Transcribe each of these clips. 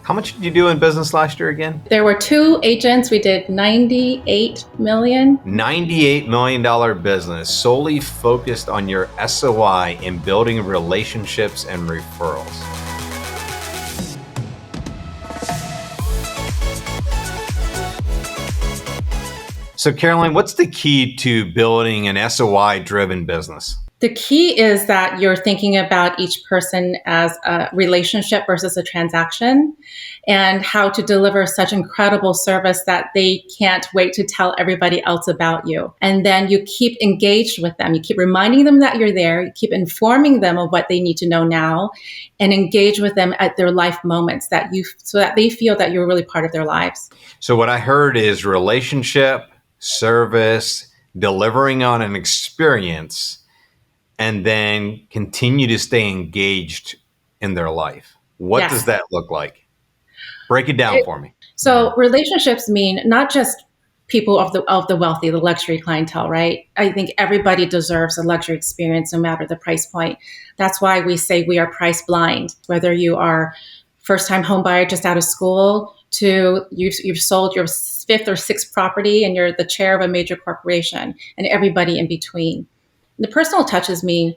How much did you do in business last year again? There were 2 agents. We did $98 million. $98 million business solely focused on your SOI in building relationships and referrals. So Caroline, what's the key to building an SOI-driven business? The key is that you're thinking about each person as a relationship versus a transaction, and how to deliver such incredible service that they can't wait to tell everybody else about you. And then you keep engaged with them. You keep reminding them that you're there. You keep informing them of what they need to know now, and engage with them at their life moments so that they feel that you're really part of their lives. So what I heard is relationship, service, delivering on an experience, and then continue to stay engaged in their life. What does that look like? Break it down for me. So relationships mean not just people of the wealthy, the luxury clientele, right? I think everybody deserves a luxury experience, no matter the price point. That's why we say we are price blind. Whether you are first-time home buyer just out of school to you've sold your 5th or 6th property and you're the chair of a major corporation, and everybody in between. The personal touches mean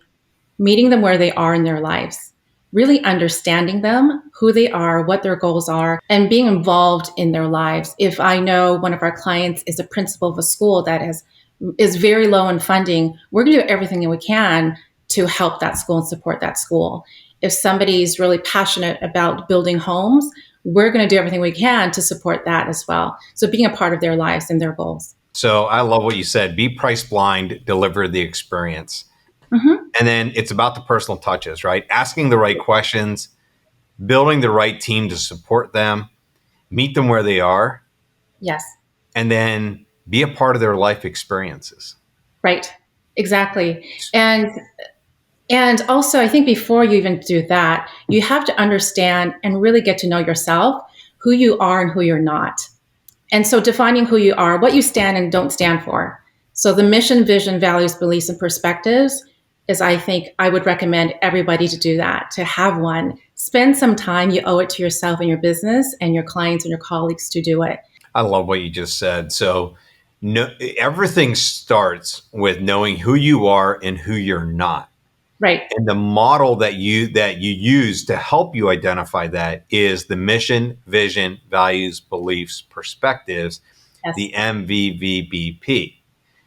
meeting them where they are in their lives, really understanding them, who they are, what their goals are, and being involved in their lives. If I know one of our clients is a principal of a school that is very low in funding, we're going to do everything that we can to help that school and support that school. If somebody's really passionate about building homes, we're going to do everything we can to support that as well. So being a part of their lives and their goals. So I love what you said. Be price blind, deliver the experience. Mm-hmm. And then it's about the personal touches, right? Asking the right questions, building the right team to support them, meet them where they are. Yes. And then be a part of their life experiences. Right. Exactly. And also, I think before you even do that, you have to understand and really get to know yourself, who you are and who you're not. And so defining who you are, what you stand and don't stand for. So the mission, vision, values, beliefs, and perspectives is, I think, I would recommend everybody to do that, to have one. Spend some time. You owe it to yourself and your business and your clients and your colleagues to do it. I love what you just said. So everything starts with knowing who you are and who you're not. Right. And the model that you use to help you identify that is the mission, vision, values, beliefs, perspectives, yes. The MVVBP.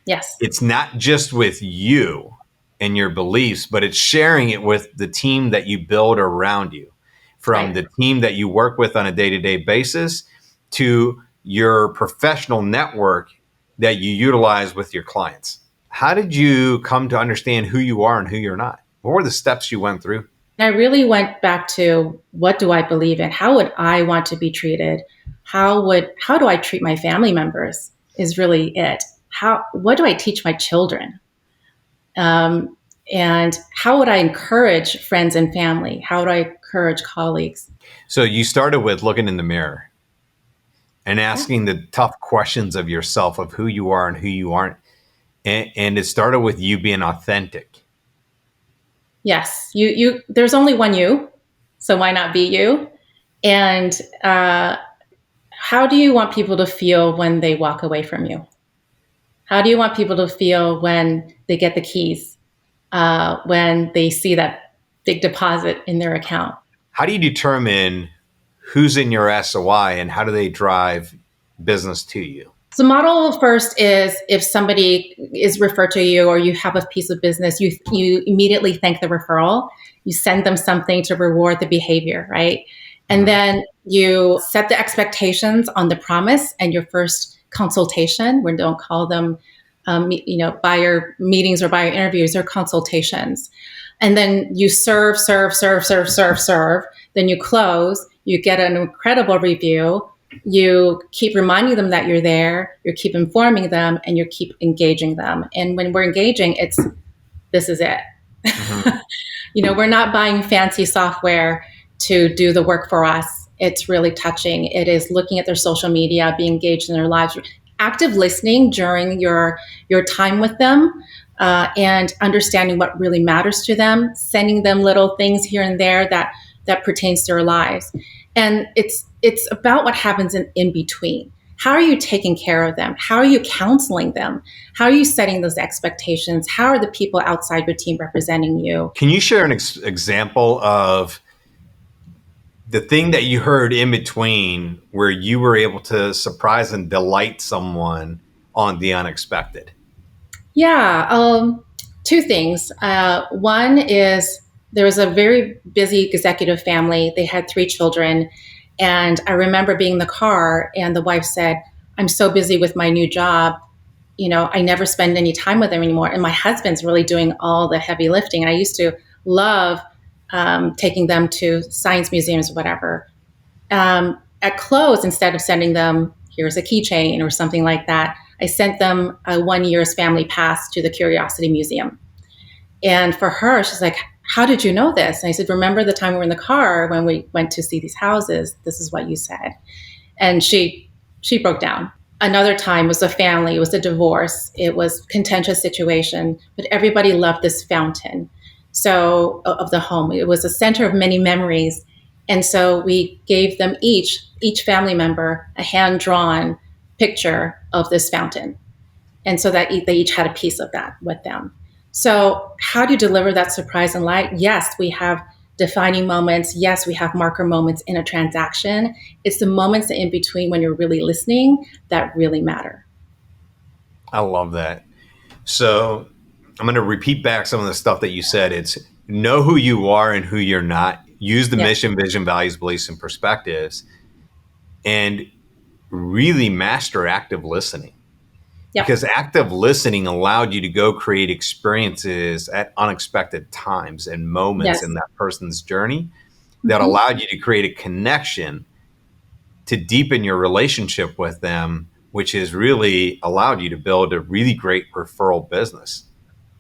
Yes. It's not just with you and your beliefs, but it's sharing it with the team that you build around you, from right. The team that you work with on a day-to-day basis to your professional network that you utilize with your clients. How did you come to understand who you are and who you're not? What were the steps you went through? I really went back to, what do I believe in? How would I want to be treated? How do I treat my family members is really it. What do I teach my children? And how would I encourage friends and family? How would I encourage colleagues? So you started with looking in the mirror and asking the tough questions of yourself, of who you are and who you aren't. And it started with you being authentic. Yes, you. There's only one you, so why not be you? And how do you want people to feel when they walk away from you? How do you want people to feel when they get the keys, when they see that big deposit in their account? How do you determine who's in your SOI and how do they drive business to you? So model first is, if somebody is referred to you or you have a piece of business, you immediately thank the referral. You send them something to reward the behavior, right? And then you set the expectations on the promise and your first consultation. We don't call them, buyer meetings or buyer interviews, or consultations. And then you serve. Then you close. You get an incredible review. You keep reminding them that you're there, you keep informing them, and you keep engaging them. And when we're engaging, this is it. Mm-hmm. We're not buying fancy software to do the work for us. It's really touching. It is looking at their social media, being engaged in their lives, active listening during your time with them, and understanding what really matters to them, sending them little things here and there that pertains to their lives. And it's about what happens in between. How are you taking care of them? How are you counseling them? How are you setting those expectations? How are the people outside your team representing you? Can you share an example of the thing that you heard in between where you were able to surprise and delight someone on the unexpected? Yeah, two things. One is there was a very busy executive family. They had three children. And I remember being in the car, and the wife said, I'm so busy with my new job. I never spend any time with them anymore. And my husband's really doing all the heavy lifting. And I used to love taking them to science museums or whatever. At close, instead of sending them, here's a keychain or something like that, I sent them a 1 year's family pass to the Curiosity Museum. And for her, she's like, how did you know this? And I said, remember the time we were in the car when we went to see these houses? This is what you said. And she broke down. Another time was a family, it was a divorce, it was a contentious situation, but everybody loved this fountain. So of the home, it was a center of many memories. And so we gave them each family member, a hand-drawn picture of this fountain. And so that they each had a piece of that with them. So how do you deliver that surprise and light? Yes, we have defining moments. Yes, we have marker moments in a transaction. It's the moments in between when you're really listening that really matter. I love that. So I'm going to repeat back some of the stuff that you said. It's know who you are and who you're not. Use the Yeah. mission, vision, values, beliefs, and perspectives, and really master active listening. Yep. Because active listening allowed you to go create experiences at unexpected times and moments Yes. in that person's journey that allowed you to create a connection to deepen your relationship with them, which has really allowed you to build a really great referral business.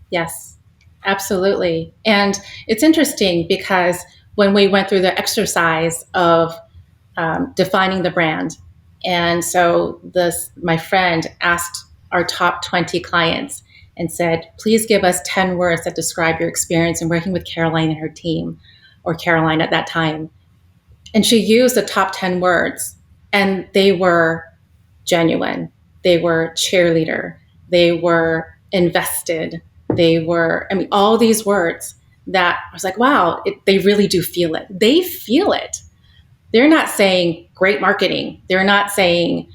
Yes, absolutely. And it's interesting because when we went through the exercise of defining the brand, and so my friend asked our top 20 clients and said, please give us 10 words that describe your experience in working with Caroline and her team, or Caroline at that time. And she used the top 10 words, and they were genuine, they were cheerleader, they were invested, they were, I mean, all these words that I was like, wow, they really do feel it. They feel it. They're not saying great marketing. They're not saying,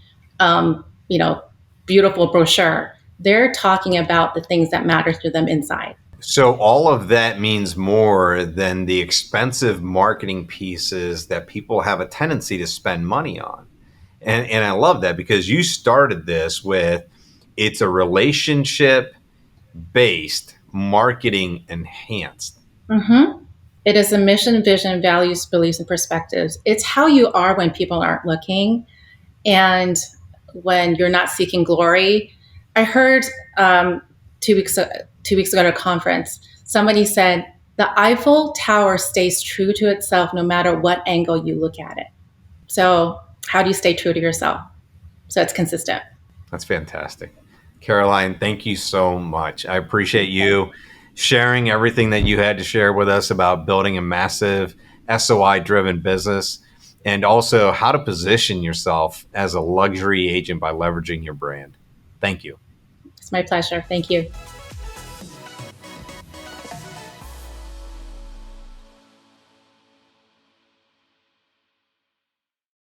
beautiful brochure. They're talking about the things that matter to them inside. So all of that means more than the expensive marketing pieces that people have a tendency to spend money on. And I love that because you started this with it's a relationship based marketing enhanced. Mm-hmm. It is a mission, vision, values, beliefs, and perspectives. It's how you are when people aren't looking and when you're not seeking glory. I heard 2 weeks ago at a conference, somebody said, the Eiffel Tower stays true to itself no matter what angle you look at it. So how do you stay true to yourself so it's consistent? That's fantastic. Caroline, thank you so much. I appreciate you sharing everything that you had to share with us about building a massive SOI driven business and also how to position yourself as a luxury agent by leveraging your brand. Thank you. It's my pleasure. Thank you.